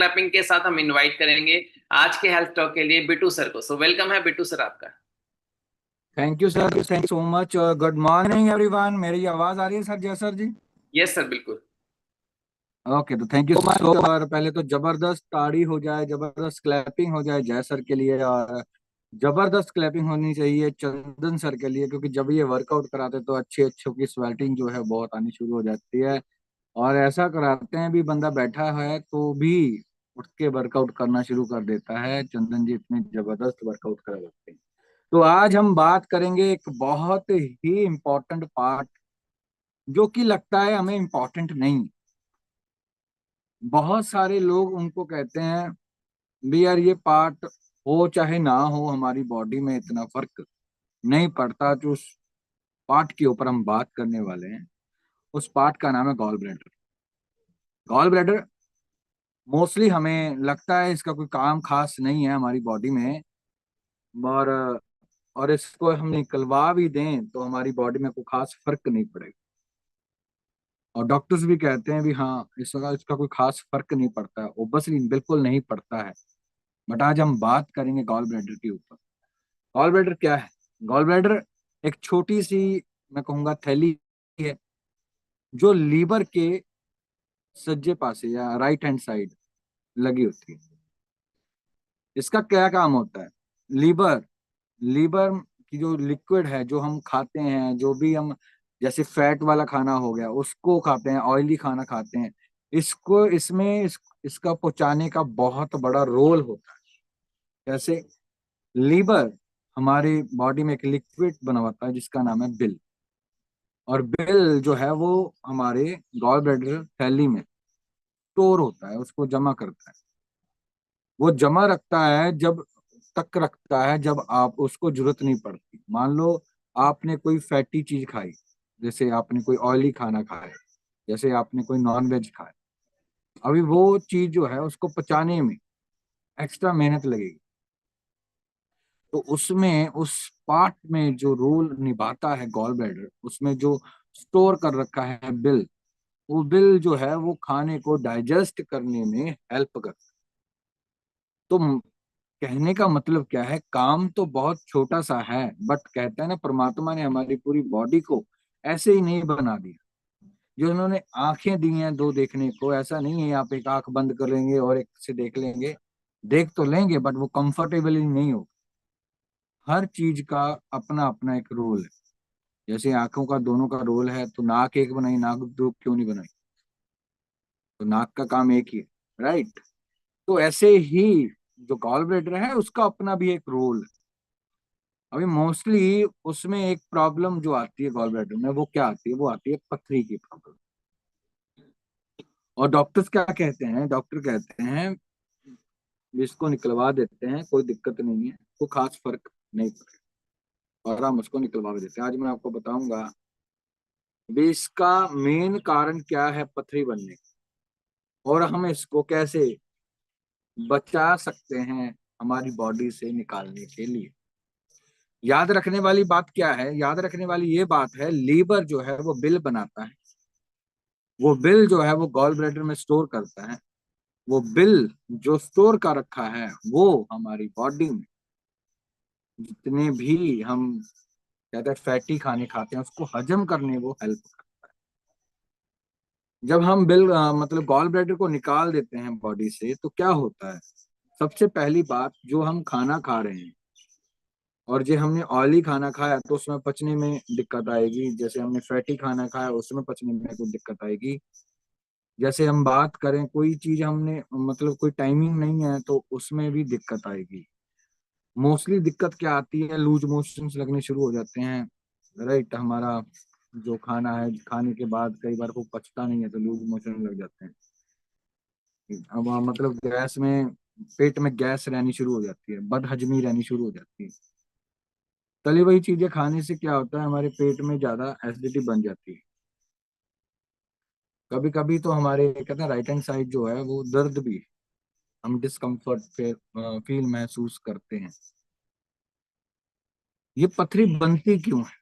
Clapping के साथ हम इनवाइट करेंगे आज के हेल्थ टॉक के लिए बिट्टू सर को। सो वेलकम है बिट्टू सर आपका। Thank you sir, thank so much. Good morning everyone. मेरी आवाज आ रही है सर? जय सर जी। यस सर, बिल्कुल। ओके, तो थैंक यू सो मच। और पहले तो जबरदस्त ताड़ी हो जाए, जबरदस्त क्लैपिंग हो जाए जय सर के लिए। और जबरदस्त क्लैपिंग होनी चाहिए चंदन सर के लिए, क्योंकि जब ये वर्कआउट कराते तो अच्छे अच्छों की स्वेटिंग जो है बहुत आनी शुरू हो जाती है। और ऐसा कराते हैं भी, बंदा बैठा है तो भी उठ के वर्कआउट करना शुरू कर देता है। चंदन जी इतने जबरदस्त वर्कआउट करा देते हैं। तो आज हम बात करेंगे एक बहुत ही इम्पोर्टेंट पार्ट, जो कि लगता है हमें इम्पोर्टेंट नहीं। बहुत सारे लोग उनको कहते हैं भी यार ये पार्ट हो चाहे ना हो, हमारी बॉडी में इतना फर्क नहीं पड़ता। जो उस पार्ट के ऊपर हम बात करने वाले हैं, उस पार्ट का नाम है gall bladder. Gall bladder mostly हमें लगता है इसका कोई काम खास नहीं है हमारी बॉडी में। और और इसको हम निकलवा भी दें तो हमारी बॉडी में कोई खास फर्क नहीं पड़ेगा। और डॉक्टर्स भी कहते हैं भी हाँ, इसका कोई खास फर्क नहीं पड़ता है। ओबसली बिल्कुल नहीं पड़ता है। बट आज हम बात करेंगे गॉल ब्लैडर के ऊपर। गॉल ब्लैडर क्या है? गॉल ब्लैडर एक छोटी सी, मैं कहूंगा, थैली है, जो लीवर के सज्जे पासे या राइट हैंड साइड लगी होती है। इसका क्या काम होता है? लीवर लीवर की जो लिक्विड है, जो हम खाते हैं, जो भी हम, जैसे फैट वाला खाना हो गया उसको खाते हैं, ऑयली खाना खाते हैं, इसको इसमें इसका पहुंचाने का बहुत बड़ा रोल होता है। जैसे लीवर हमारी बॉडी में एक लिक्विड बनवाता है जिसका नाम है बिल। और बिल जो है वो हमारे गॉल ब्लैडर थैली में स्टोर होता है, उसको जमा करता है। वो जमा रखता है जब तक रखता है जब आप उसको जरूरत नहीं पड़ती। मान लो आपने कोई फैटी चीज खाई, जैसे आपने कोई ऑयली खाना खाया, जैसे आपने कोई नॉन वेज खाया। अभी वो चीज जो है उसको पचाने में एक्स्ट्रा मेहनत लगेगी। तो उसमें उस पार्ट में जो रोल निभाता है गॉल ब्लैडर, उसमें जो स्टोर कर रखा है बिल, वो बिल जो है वो खाने को डाइजेस्ट करने में हेल्प करता है। तो कहने का मतलब क्या है, काम तो बहुत छोटा सा है, बट कहते हैं ना, परमात्मा ने हमारी पूरी बॉडी को ऐसे ही नहीं बना दिया। जो उन्होंने आंखें दी हैं दो देखने को, ऐसा नहीं है आप एक आंख बंद कर लेंगे और एक से देख लेंगे। देख तो लेंगे बट वो कंफर्टेबली नहीं हो। हर चीज का अपना अपना एक रोल है। जैसे आंखों का दोनों का रोल है, तो नाक एक बनाई, नाक दो क्यों नहीं बनाई? तो नाक का काम एक ही है, राइट? तो ऐसे ही जो गॉल ब्लैडर है उसका अपना भी एक रोल है। अभी मोस्टली उसमें एक प्रॉब्लम जो आती है गॉल ब्लैडर में, वो क्या आती है? वो आती है पथरी की प्रॉब्लम। और डॉक्टर्स क्या कहते हैं? डॉक्टर कहते हैं इसको निकलवा देते हैं, कोई दिक्कत नहीं है, कोई खास फर्क नहीं पड़ेगा, और हम उसको निकलवा भी देते हैं। आज मैं आपको बताऊंगा भी इसका मेन कारण क्या है पथरी बनने का, और हम इसको कैसे बचा सकते हैं हमारी बॉडी से निकालने के लिए। याद रखने वाली बात क्या है? याद रखने वाली ये बात है, लीवर जो है वो बिल बनाता है। वो बिल जो है वो गॉल ब्लैडर में स्टोर करता है। वो बिल जो स्टोर कर रखा है वो हमारी बॉडी में जितने भी हम कहते हैं फैटी खाने खाते हैं उसको हजम करने वो हेल्प करता है। जब हम मतलब गॉल ब्लैडर को निकाल देते हैं बॉडी से तो क्या होता है? सबसे पहली बात, जो हम खाना खा रहे हैं और जो हमने ऑयली खाना खाया तो उसमें पचने में दिक्कत आएगी। जैसे हमने फैटी खाना खाया उसमें पचने में कुछ दिक्कत आएगी। जैसे हम बात करें कोई चीज हमने, मतलब कोई टाइमिंग नहीं है तो उसमें भी दिक्कत आएगी। मोस्टली दिक्कत क्या आती है? लूज मोशंस लगने शुरू हो जाते हैं, राइट? हमारा जो खाना है, खाने के बाद कई बार वो पचता नहीं है तो लूज मोशन लग जाते हैं। अब मतलब गैस में, पेट में गैस रहनी शुरू हो जाती है, बदहजमी रहनी शुरू हो जाती है। तली हुई चीजें खाने से क्या होता है, हमारे पेट में ज्यादा एसिडिटी बन जाती है। कभी कभी तो हमारे कहते हैं राइट हैंड साइड जो है वो दर्द भी, हम डिस्कम्फर्ट फील महसूस करते हैं। ये पथरी बनती क्यों है?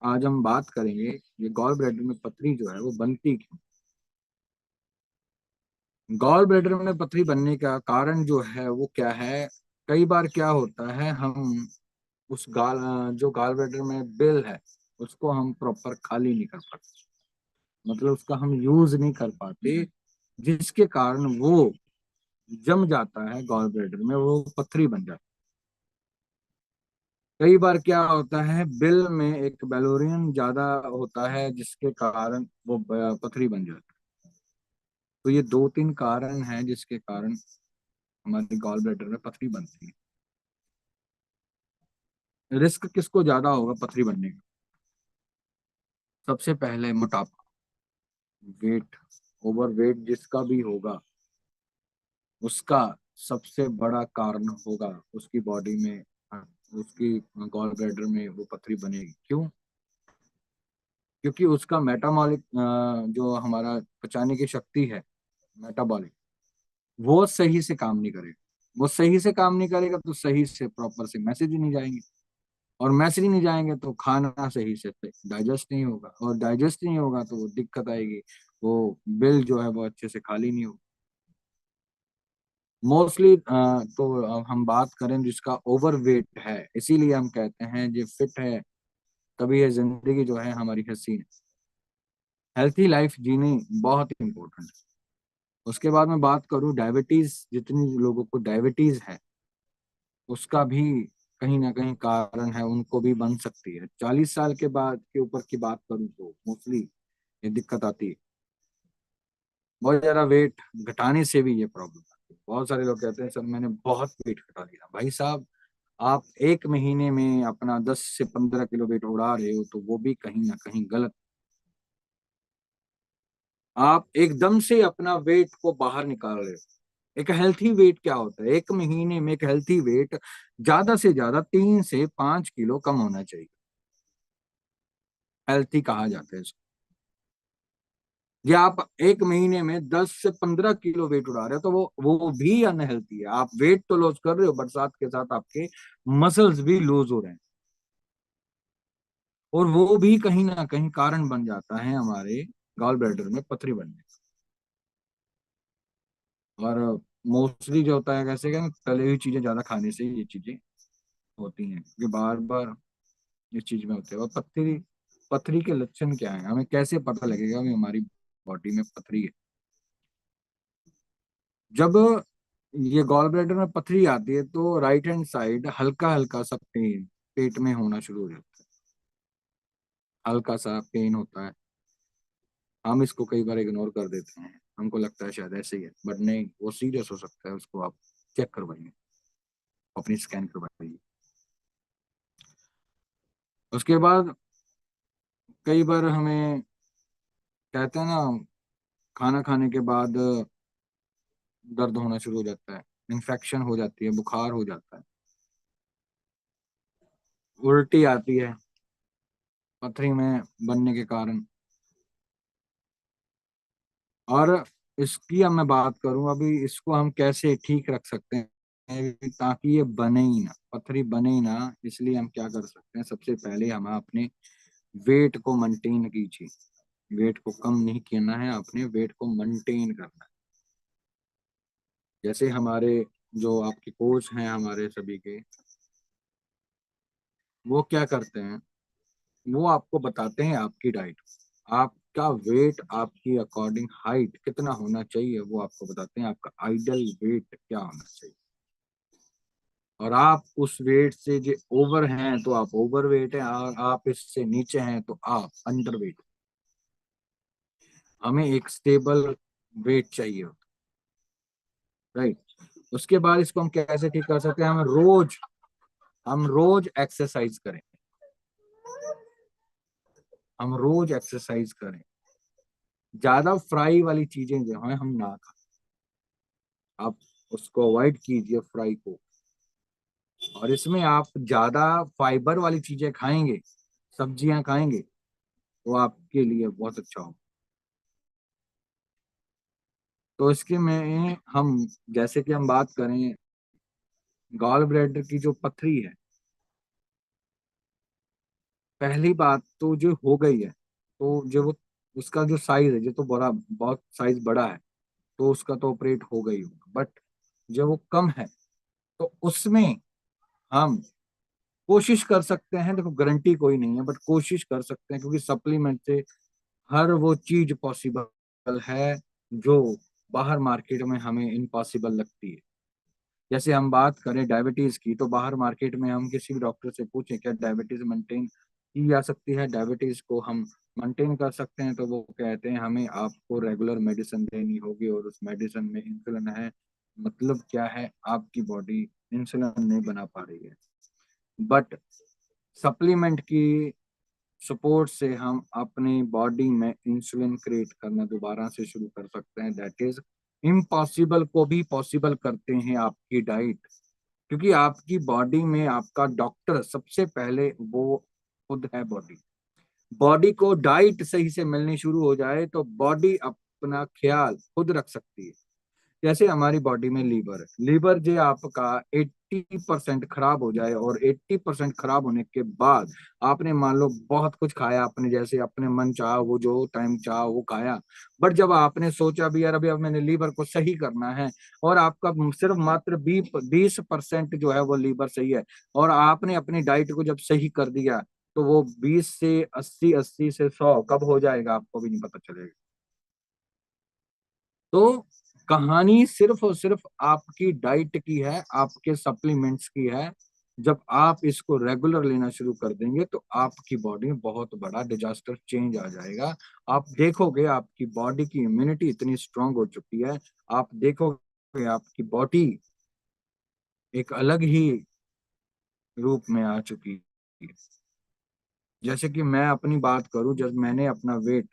आज हम बात करेंगे ये गॉल ब्लैडर में पथरी जो है वो बनती क्यों। गॉल ब्लैडर में पथरी बनने का कारण जो है वो क्या है? कई बार क्या होता है, हम उस जो गॉल ब्लैडर में बिल है उसको हम प्रॉपर खाली नहीं कर पाते, मतलब उसका हम यूज नहीं कर पाते, जिसके कारण वो जम जाता है गॉल ब्लैडर में, वो पथरी बन जाती है। कई बार क्या होता है, बिल में एक बैलोरियन ज्यादा होता है जिसके कारण वो पथरी बन जाती है। तो ये दो तीन कारण हैं जिसके कारण हमारी गॉल ब्लैडर में पथरी बनती है। रिस्क किसको ज्यादा होगा पथरी बनने का? सबसे पहले मोटापा, वेट, ओवर वेट जिसका भी होगा उसका सबसे बड़ा कारण होगा उसकी बॉडी में, उसकी गॉल ब्लैडर में वो पथरी बनेगी। क्यों? क्योंकि उसका मेटाबॉलिक, जो हमारा पचाने की शक्ति है, मेटाबॉलिक, वो सही से काम नहीं करेगा। वो सही से काम नहीं करेगा तो सही से प्रॉपर से मैसेज ही नहीं जाएंगे, और मैसेज नहीं जाएंगे तो खाना सही से डाइजेस्ट नहीं होगा, और डाइजेस्ट नहीं होगा तो वो दिक्कत आएगी, वो बिल जो है वो अच्छे से खाली नहीं होगा। मोस्टली तो अब हम बात करें जिसका ओवर वेट है, इसीलिए हम कहते हैं जो फिट है तभी ये जिंदगी जो है हमारी हसीन है। हेल्थी लाइफ जीनी बहुत इंपॉर्टेंट है। उसके बाद मैं बात करूं डायबिटीज, जितनी लोगों को डायबिटीज है उसका भी कहीं ना कहीं कारण है, उनको भी बन सकती है। 40 साल के बाद के ऊपर की बात करूं तो मोस्टली ये दिक्कत आती है। बहुत ज्यादा वेट घटाने से भी ये प्रॉब्लम आती है। बहुत सारे लोग कहते हैं सर मैंने बहुत वेट घटा लिया। भाई साहब, आप एक महीने में अपना 10 से 15 किलो वेट उड़ा रहे हो तो वो भी कहीं ना कहीं गलत। आप एकदम से अपना वेट को बाहर निकाल रहे हो। एक हेल्थी वेट क्या होता है? एक महीने में एक हेल्थी वेट ज्यादा से ज्यादा 3 से 5 किलो कम होना चाहिए, हेल्थी कहा जाता है इसको। ये आप एक महीने में 10 से 15 किलो वेट उड़ा रहे हो तो वो भी अनहेल्थी है। आप वेट तो लॉस कर रहे हो, बरसात के साथ आपके मसल्स भी लूज हो रहे हैं, और वो भी कहीं ना कहीं कारण बन जाता है हमारे गॉल ब्लैडर में पथरी बनने का। और मोस्टली जो होता है कैसे क्या, तली हुई चीजें ज्यादा खाने से ये चीजें होती हैं, कि बार बार इस चीज में होते हैं। और पथरी, पथरी के लक्षण क्या है, हमें कैसे पता लगेगा कि हमारी बॉडी में पथरी है? जब ये गॉल ब्लैडर में पथरी आती है तो राइट हैंड साइड हल्का हल्का सा पेन पेट में होना शुरू हो जाता है, हल्का सा पेन होता है। हम इसको कई बार इग्नोर कर देते हैं, हमको लगता है शायद ऐसे ही है, बट नहीं, वो सीरियस हो सकता है। उसको आप चेक करवाइए, अपनी स्कैन करवाइए। उसके बाद कई बार हमें कहते हैं ना, खाना खाने के बाद दर्द होना शुरू हो जाता है, इन्फेक्शन हो जाती है, बुखार हो जाता है, उल्टी आती है पथरी में बनने के कारण। और इसकी अब मैं बात करूं, अभी इसको हम कैसे ठीक रख सकते हैं ताकि ये बने ही ना, पथरी बने ही ना। इसलिए हम क्या कर सकते हैं, सबसे पहले हम अपने वेट को मेंटेन कीजिए। वेट को कम नहीं करना है, अपने वेट को मेंटेन करना है। जैसे हमारे जो आपके कोच हैं हमारे सभी के, वो क्या करते हैं, वो आपको बताते हैं आपकी डाइट, आपका वेट आपकी अकॉर्डिंग हाइट कितना होना चाहिए वो आपको बताते हैं, आपका आइडल वेट क्या होना चाहिए। और आप उस वेट से जो ओवर हैं तो आप ओवर वेट हैं, और आप इससे नीचे हैं तो आप अंडर वेट। हमें एक स्टेबल वेट चाहिए होता, राइट। उसके बाद इसको हम कैसे ठीक कर सकते हैं, हम रोज एक्सरसाइज करें, हम रोज एक्सरसाइज करें। ज्यादा फ्राई वाली चीजें जो है हम ना खाएं, आप उसको अवॉइड कीजिए फ्राई को। और इसमें आप ज्यादा फाइबर वाली चीजें खाएंगे, सब्जियां खाएंगे तो आपके लिए बहुत अच्छा होगा। तो इसके में हम, जैसे कि हम बात करें गॉल ब्लैडर की जो पथरी है, पहली बात तो जो हो गई है, तो जो वो उसका जो साइज है जो तो बड़ा बहुत साइज बड़ा है, तो उसका तो ऑपरेट होगा ही होगा, बट जब वो कम है तो उसमें हम कोशिश कर सकते हैं। देखो गारंटी कोई नहीं है, बट कोशिश कर सकते हैं, क्योंकि सप्लीमेंट से हर वो चीज पॉसिबल है जो बाहर मार्केट में हमें इम्पॉसिबल लगती है। जैसे हम बात करें डायबिटीज की, तो बाहर मार्केट में हम किसी भी डॉक्टर से पूछें क्या डायबिटीज मेंटेन की जा सकती है, डायबिटीज को हम मेंटेन कर सकते हैं, तो वो कहते हैं हमें आपको रेगुलर मेडिसिन देनी होगी, और उस मेडिसिन में इंसुलिन है। मतलब क्या है, आपकी बॉडी इंसुलिन नहीं बना पा रही है, बट सप्लीमेंट की सपोर्ट से हम अपनी बॉडी में इंसुलिन क्रिएट करना दोबारा से शुरू कर सकते हैं। दैट इज इम्पॉसिबल को भी पॉसिबल करते हैं आपकी डाइट, क्योंकि आपकी बॉडी में आपका डॉक्टर सबसे पहले वो खुद है। बॉडी बॉडी को डाइट सही से मिलनी शुरू हो जाए तो बॉडी अपना ख्याल खुद रख सकती है। जैसे हमारी बॉडी में लीवर है, लीवर जो आपका 80% खराब हो जाए, और 80% खराब होने के बाद आपने मान लो बहुत कुछ खाया, आपने जैसे अपने मन चाहा वो जो टाइम चाहा वो खाया, बट जब आपने सोचा भी यार अभी अब मैंने लीवर को सही करना है, और आपका सिर्फ मात्र 20% जो है वो लीवर सही है, और आपने अपनी डाइट को जब सही कर दिया, तो वो 20 से 80, 80 से 100 कब हो जाएगा आपको भी नहीं पता चलेगा। तो कहानी सिर्फ और सिर्फ आपकी डाइट की है, आपके सप्लीमेंट्स की है। जब आप इसको रेगुलर लेना शुरू कर देंगे तो आपकी बॉडी में बहुत बड़ा डिजास्टर चेंज आ जाएगा। आप देखोगे आपकी बॉडी की इम्यूनिटी इतनी स्ट्रांग हो चुकी है, आप देखोगे आपकी बॉडी एक अलग ही रूप में आ चुकी है। जैसे कि मैं अपनी बात करूं, जब मैंने अपना वेट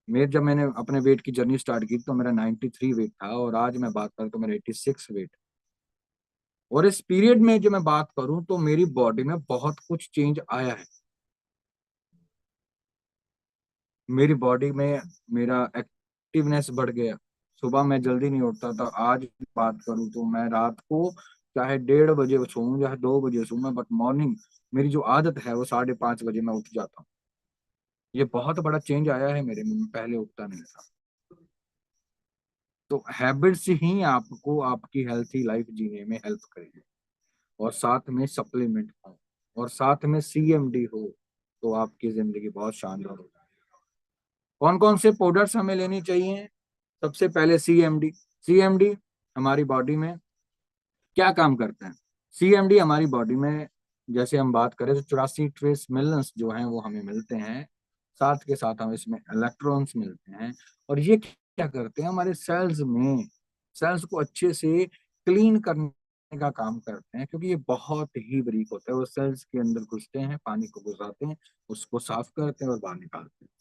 मेरे जब मैंने अपने वेट की जर्नी स्टार्ट की तो मेरा 93 वेट था, और आज मैं बात करूं तो मेरा 86 वेट। और इस पीरियड में जो मैं बात करूं तो मेरी बॉडी में बहुत कुछ चेंज आया है। मेरी बॉडी में मेरा एक्टिवनेस बढ़ गया, सुबह मैं जल्दी नहीं उठता था, आज बात करूं तो मैं रात को चाहे 1:30 बजे सोऊं चाहे 2 बजे सोऊं, बट मॉर्निंग मेरी जो आदत है वो 5:30 बजे मैं उठ जाता हूँ। ये बहुत बड़ा चेंज आया है मेरे में, पहले उठता नहीं था। तो हैबिट्स ही आपको आपकी हेल्थी लाइफ जीने में हेल्प करेगी, और साथ में सप्लीमेंट हो, और साथ में सीएमडी हो, तो आपकी जिंदगी बहुत शानदार हो जाएगी। कौन कौन से प्रोडक्ट्स हमें लेनी चाहिए? सबसे पहले सीएमडी। सीएमडी हमारी बॉडी में क्या काम करता है? सीएमडी हमारी बॉडी में, जैसे हम बात करें तो 84 ट्रेस मिलन्स जो हैं वो हमें मिलते हैं, साथ के साथ हमें इसमें इलेक्ट्रॉन्स मिलते हैं। और ये क्या करते हैं, हमारे सेल्स में सेल्स को अच्छे से क्लीन करने का काम करते हैं, क्योंकि ये बहुत ही बारीक होता है। वो सेल्स के अंदर घुसते हैं, पानी को गुजराते हैं, उसको साफ करते हैं और बाहर निकालते हैं।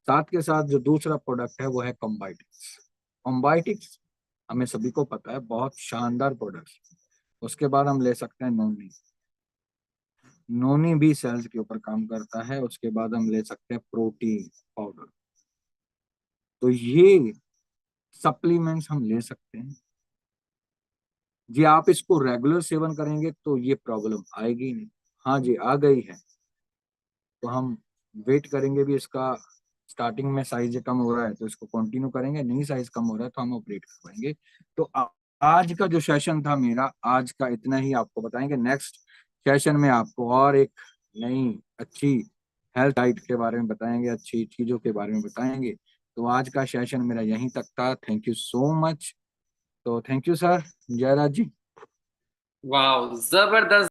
साथ के साथ जो दूसरा प्रोडक्ट है वो है कॉम्बाइटिक्स। कॉम्बाइटिक्स हमें सभी को पता है बहुत शानदार प्रोडक्ट। उसके बाद हम ले सकते हैं नोनी। नोनी भी सेल्स के ऊपर काम करता है। उसके बाद हम ले सकते हैं प्रोटीन पाउडर। तो ये सप्लीमेंट्स हम ले सकते हैं जी। आप इसको रेगुलर सेवन करेंगे तो ये प्रॉब्लम आएगी नहीं। हाँ जी, आ गई है तो हम वेट करेंगे भी इसका। स्टार्टिंग में साइज कम हो रहा है तो इसको कंटिन्यू करेंगे, नहीं साइज कम हो रहा है तो हम ऑपरेट करवाएंगे। तो आज का जो सेशन था मेरा, आज का इतना ही आपको बताएंगे। नेक्स्ट सेशन में आपको और एक नई अच्छी हेल्थ डाइट के बारे में बताएंगे, अच्छी चीजों के बारे में बताएंगे। तो आज का सेशन मेरा यहीं तक था। Thank you so much. तो थैंक यू सर, जयराज जी। वाह, जबरदस्त।